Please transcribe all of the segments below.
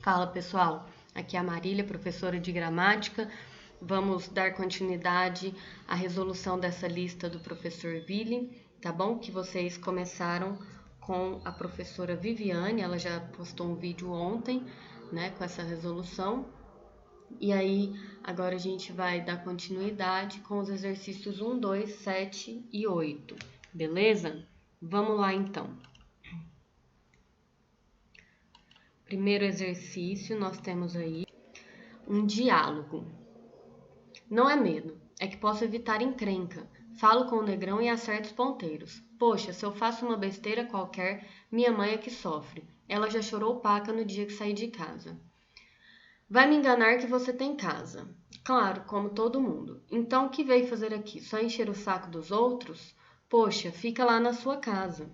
Fala pessoal, aqui é a Marília, professora de gramática. Vamos dar continuidade à resolução dessa lista do professor Ville, tá bom? Que vocês começaram com a professora Viviane, ela já postou um vídeo ontem, né, com essa resolução. E aí, agora a gente vai dar continuidade com os exercícios 1, 2, 7 e 8, beleza? Vamos lá então. Primeiro exercício, nós temos aí um diálogo. Não é medo, é que posso evitar encrenca. Falo com o negrão e acerto os ponteiros. Poxa, se eu faço uma besteira qualquer, minha mãe é que sofre. Ela já chorou paca no dia que saí de casa. Vai me enganar que você tem casa. Claro, como todo mundo. Então o que veio fazer aqui? Só encher o saco dos outros? Poxa, fica lá na sua casa.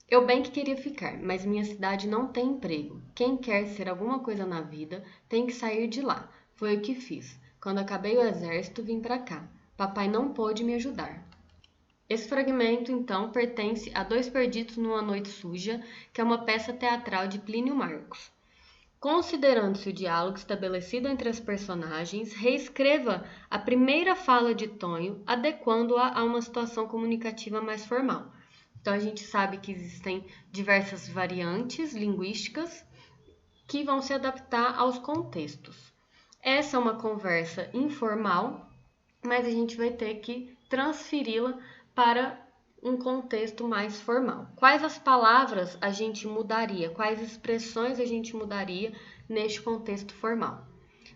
Eu bem que queria ficar, mas minha cidade não tem emprego. Quem quer ser alguma coisa na vida tem que sair de lá. Foi o que fiz. Quando acabei o exército, vim para cá. Papai não pôde me ajudar. Esse fragmento, então, pertence a Dois Perdidos numa Noite Suja, que é uma peça teatral de Plínio Marcos. Considerando-se o diálogo estabelecido entre as personagens, reescreva a primeira fala de Tonho, adequando-a a uma situação comunicativa mais formal. Então, a gente sabe que existem diversas variantes linguísticas que vão se adaptar aos contextos. Essa é uma conversa informal, mas a gente vai ter que transferi-la para um contexto mais formal. Quais as palavras a gente mudaria? Quais expressões a gente mudaria neste contexto formal?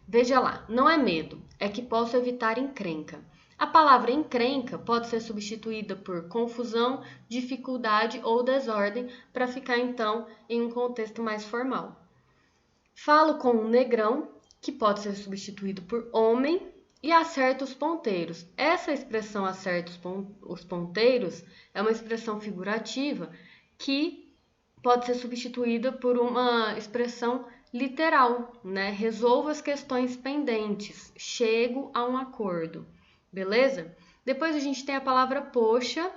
Veja lá, não é medo, é que posso evitar encrenca. A palavra encrenca pode ser substituída por confusão, dificuldade ou desordem para ficar então em um contexto mais formal. Falo com um negrão, que pode ser substituído por homem, e acerta os ponteiros. Essa expressão acerta os ponteiros é uma expressão figurativa que pode ser substituída por uma expressão literal, né? Resolvo as questões pendentes, chego a um acordo. Beleza? Depois a gente tem a palavra poxa,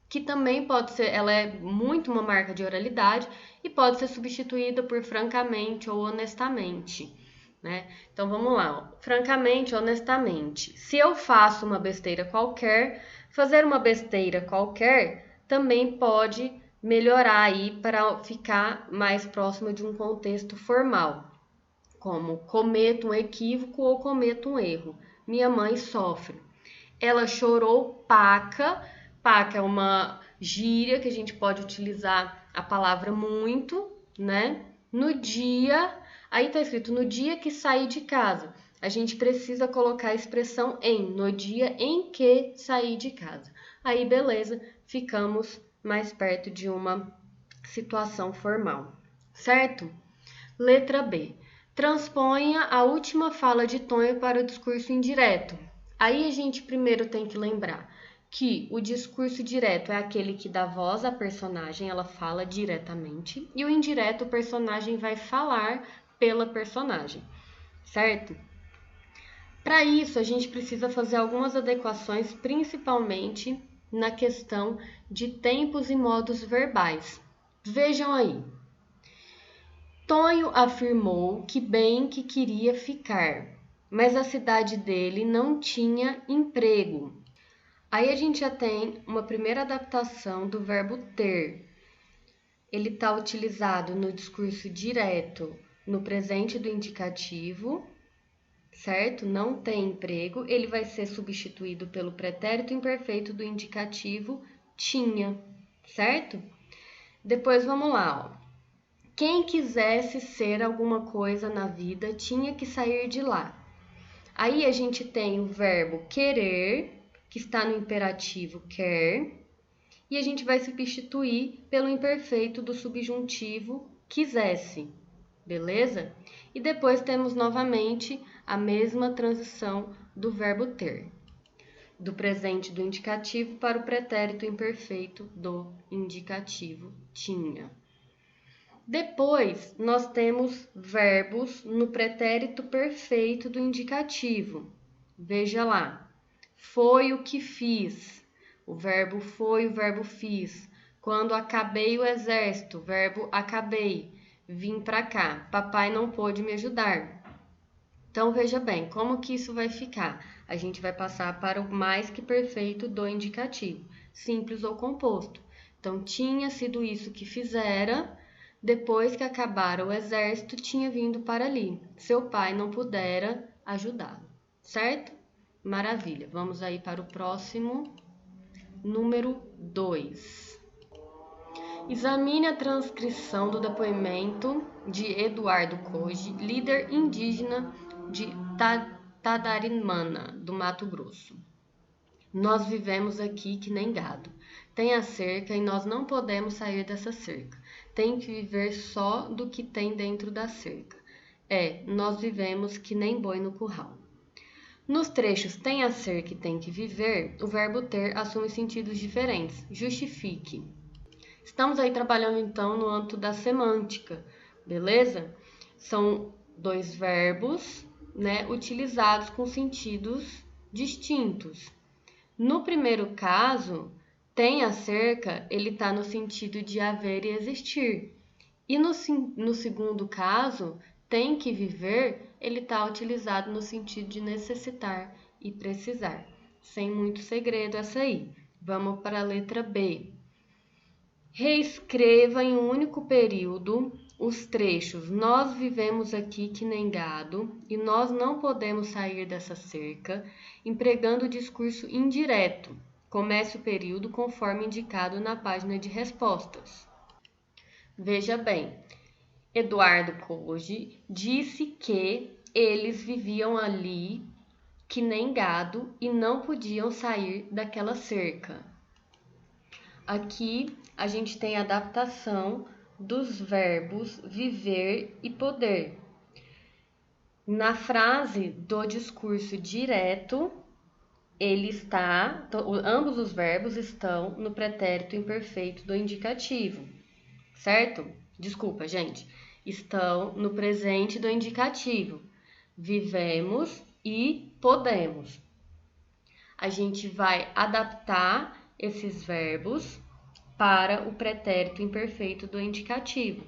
que também pode ser, ela é muito uma marca de oralidade e pode ser substituída por francamente ou honestamente, né? Então vamos lá, francamente, honestamente. Se eu faço uma besteira qualquer, fazer uma besteira qualquer também pode melhorar aí para ficar mais próximo de um contexto formal, como cometo um equívoco ou cometo um erro. Minha mãe sofre. Ela chorou paca. Paca é uma gíria que a gente pode utilizar a palavra muito, né? No dia, aí tá escrito no dia que saí de casa. A gente precisa colocar a expressão em, no dia em que saí de casa. Aí, beleza, ficamos mais perto de uma situação formal, certo? Letra B. Transponha a última fala de Tonho para o discurso indireto. Aí a gente primeiro tem que lembrar que o discurso direto é aquele que dá voz à personagem, ela fala diretamente, e o indireto, o personagem vai falar pela personagem, certo? Para isso, a gente precisa fazer algumas adequações, principalmente na questão de tempos e modos verbais. Vejam aí. Tonho afirmou que bem que queria ficar, mas a cidade dele não tinha emprego. Aí a gente já tem uma primeira adaptação do verbo ter. Ele está utilizado no discurso direto, no presente do indicativo, certo? Não tem emprego, ele vai ser substituído pelo pretérito imperfeito do indicativo tinha, certo? Depois vamos lá, ó. Quem quisesse ser alguma coisa na vida tinha que sair de lá. Aí a gente tem o verbo querer, que está no imperativo quer, e a gente vai substituir pelo imperfeito do subjuntivo quisesse, beleza? E depois temos novamente a mesma transição do verbo ter, do presente do indicativo para o pretérito imperfeito do indicativo tinha. Depois, nós temos verbos no pretérito perfeito do indicativo. Veja lá. Foi o que fiz. O verbo foi, o verbo fiz. Quando acabei o exército, o verbo acabei. Vim para cá. Papai não pôde me ajudar. Então, veja bem, como que isso vai ficar? A gente vai passar para o mais que perfeito do indicativo, simples ou composto. Então, tinha sido isso que fizera, depois que acabara o exército, tinha vindo para ali. Seu pai não pudera ajudá-lo, certo? Maravilha. Vamos aí para o próximo, número 2. Examine a transcrição do depoimento de Eduardo Koji, líder indígena de Tadarimana, do Mato Grosso. Nós vivemos aqui que nem gado. Tem a cerca e nós não podemos sair dessa cerca. Tem que viver só do que tem dentro da cerca. Nós vivemos que nem boi no curral. Nos trechos tem a cerca e tem que viver, o verbo ter assume sentidos diferentes. Justifique. Estamos aí trabalhando então no âmbito da semântica, beleza? São 2 verbos, né, utilizados com sentidos distintos. No primeiro caso, tem a cerca, ele está no sentido de haver e existir. E no segundo caso, tem que viver, ele está utilizado no sentido de necessitar e precisar. Sem muito segredo essa aí. Vamos para a letra B. Reescreva em um único período os trechos nós vivemos aqui que nem gado e nós não podemos sair dessa cerca, empregando o discurso indireto. Comece o período conforme indicado na página de respostas. Veja bem, Eduardo Koji disse que eles viviam ali que nem gado e não podiam sair daquela cerca. Aqui a gente tem a adaptação dos verbos viver e poder. Na frase do discurso direto, ambos os verbos estão no pretérito imperfeito do indicativo, certo? Desculpa, gente. Estão no presente do indicativo. Vivemos e podemos. A gente vai adaptar esses verbos para o pretérito imperfeito do indicativo.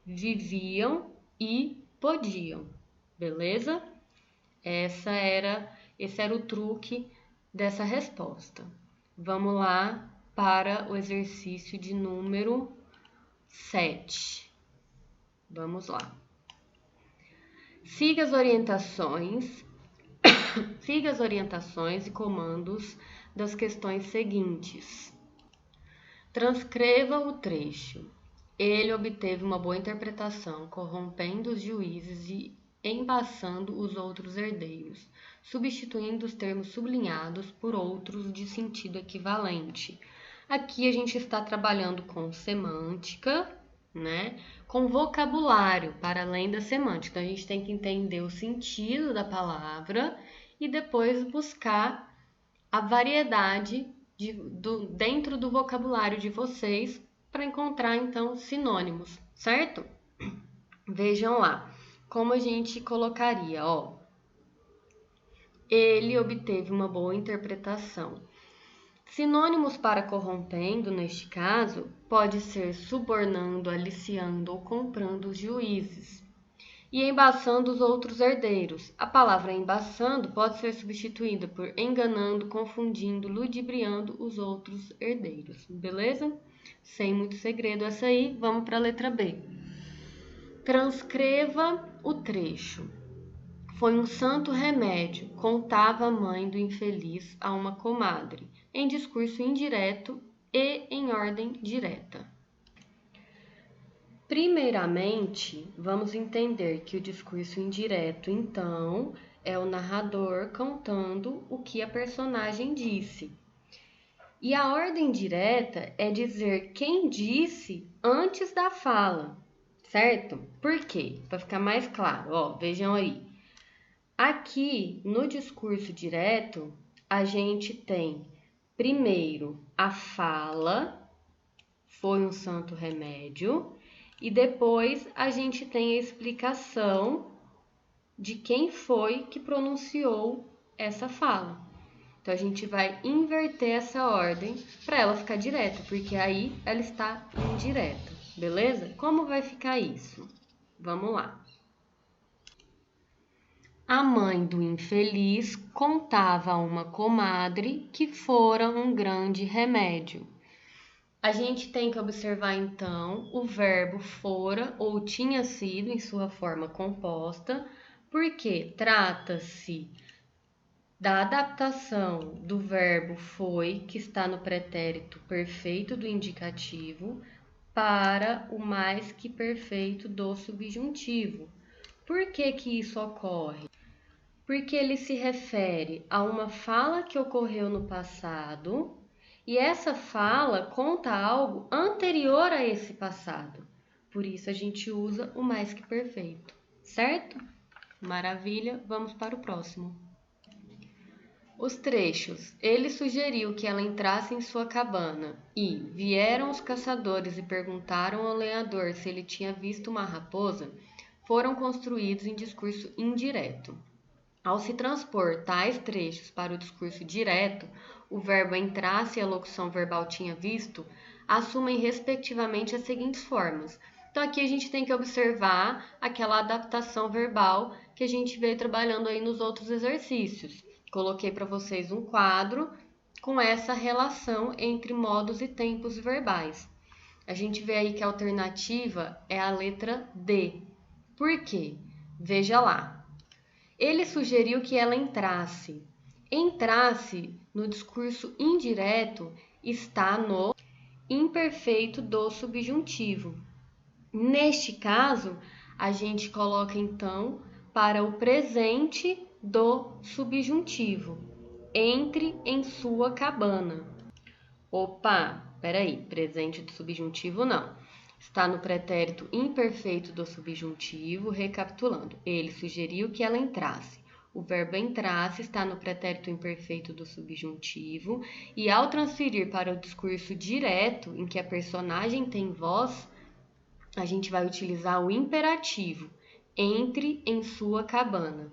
Viviam e podiam, beleza? Esse era o truque dessa resposta. Vamos lá para o exercício de número 7. Vamos lá. Siga as orientações e comandos das questões seguintes. Transcreva o trecho. Ele obteve uma boa interpretação, corrompendo os juízes e embaçando os outros herdeiros, substituindo os termos sublinhados por outros de sentido equivalente. Aqui a gente está trabalhando com semântica, né? Com vocabulário, para além da semântica. Então, a gente tem que entender o sentido da palavra e depois buscar a variedade dentro do vocabulário de vocês para encontrar, então, sinônimos, certo? Vejam lá, como a gente colocaria, ó. Ele obteve uma boa interpretação. Sinônimos para corrompendo, neste caso, pode ser subornando, aliciando ou comprando os juízes. E embaçando os outros herdeiros. A palavra embaçando pode ser substituída por enganando, confundindo, ludibriando os outros herdeiros. Beleza? Sem muito segredo essa aí, vamos para a letra B. Transcreva o trecho. Foi um santo remédio, contava a mãe do infeliz a uma comadre, em discurso indireto e em ordem direta. Primeiramente, vamos entender que o discurso indireto, então, é o narrador contando o que a personagem disse. E a ordem direta é dizer quem disse antes da fala, certo? Por quê? Para ficar mais claro, ó, vejam aí. Aqui, no discurso direto, a gente tem, primeiro, a fala, foi um santo remédio, e depois a gente tem a explicação de quem foi que pronunciou essa fala. Então, a gente vai inverter essa ordem para ela ficar direta, porque aí ela está indireta. beleza? Como vai ficar isso? Vamos lá. A mãe do infeliz contava a uma comadre que fora um grande remédio. A gente tem que observar então o verbo fora ou tinha sido em sua forma composta, porque trata-se da adaptação do verbo foi, que está no pretérito perfeito do indicativo, para o mais que perfeito do subjuntivo. Por que que isso ocorre? Porque ele se refere a uma fala que ocorreu no passado e essa fala conta algo anterior a esse passado. Por isso a gente usa o mais que perfeito, certo? Maravilha, vamos para o próximo. Os trechos. Ele sugeriu que ela entrasse em sua cabana e vieram os caçadores e perguntaram ao lenhador se ele tinha visto uma raposa, foram construídos em discurso indireto. Ao se transpor tais trechos para o discurso direto, o verbo entrasse e a locução verbal tinha visto assumem respectivamente as seguintes formas. Então aqui a gente tem que observar aquela adaptação verbal que a gente veio trabalhando aí nos outros exercícios. Coloquei para vocês um quadro com essa relação entre modos e tempos verbais. A gente vê aí que a alternativa é a letra D. Por quê? Veja lá. Ele sugeriu que ela entrasse. Entrasse no discurso indireto está no imperfeito do subjuntivo. Neste caso, a gente coloca então para o presente do subjuntivo. Entre em sua cabana. Opa, peraí, presente do subjuntivo não. Está no pretérito imperfeito do subjuntivo, recapitulando. Ele sugeriu que ela entrasse. O verbo entrasse está no pretérito imperfeito do subjuntivo e ao transferir para o discurso direto, em que a personagem tem voz, a gente vai utilizar o imperativo. Entre em sua cabana.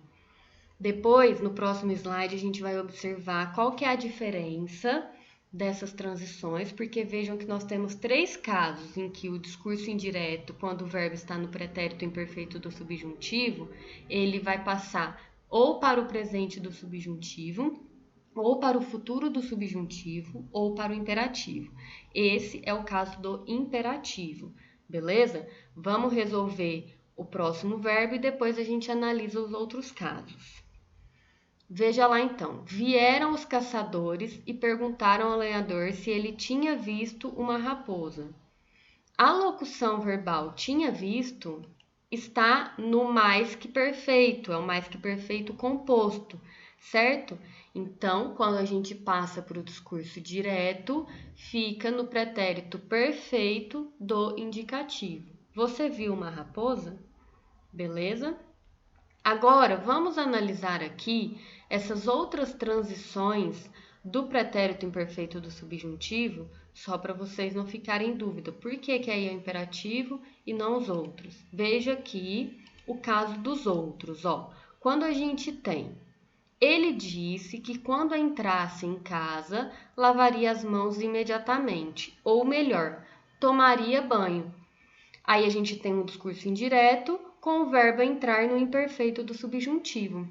Depois, no próximo slide, a gente vai observar qual que é a diferença dessas transições, porque vejam que nós temos 3 casos em que o discurso indireto, quando o verbo está no pretérito imperfeito do subjuntivo, ele vai passar ou para o presente do subjuntivo, ou para o futuro do subjuntivo, ou para o imperativo. Esse é o caso do imperativo, beleza? Vamos resolver o próximo verbo e depois a gente analisa os outros casos. Veja lá então, vieram os caçadores e perguntaram ao lenhador se ele tinha visto uma raposa. A locução verbal tinha visto está no mais que perfeito, é o mais que perfeito composto, certo? Então, quando a gente passa para o discurso direto, fica no pretérito perfeito do indicativo. Você viu uma raposa? Beleza? Agora, vamos analisar aqui essas outras transições do pretérito imperfeito do subjuntivo, só para vocês não ficarem em dúvida. Por que que aí é o imperativo e não os outros? Veja aqui o caso dos outros, ó. Quando a gente tem, ele disse que quando entrasse em casa, lavaria as mãos imediatamente, ou melhor, tomaria banho. Aí a gente tem um discurso indireto com o verbo entrar no imperfeito do subjuntivo.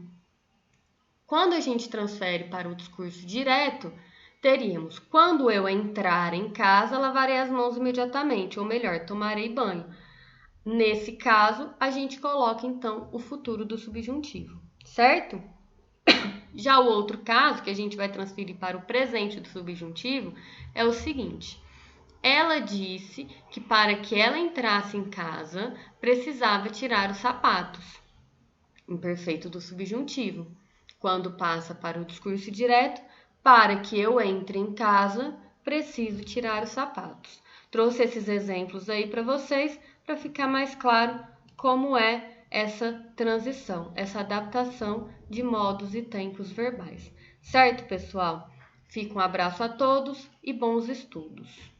Quando a gente transfere para o discurso direto, teríamos: quando eu entrar em casa, lavarei as mãos imediatamente, ou melhor, tomarei banho. Nesse caso, a gente coloca então o futuro do subjuntivo, certo? Já o outro caso, que a gente vai transferir para o presente do subjuntivo, é o seguinte: ela disse que para que ela entrasse em casa, precisava tirar os sapatos. Imperfeito do subjuntivo. Quando passa para o discurso direto, para que eu entre em casa, preciso tirar os sapatos. Trouxe esses exemplos aí para vocês, para ficar mais claro como é essa transição, essa adaptação de modos e tempos verbais. Certo, pessoal? Fica um abraço a todos e bons estudos!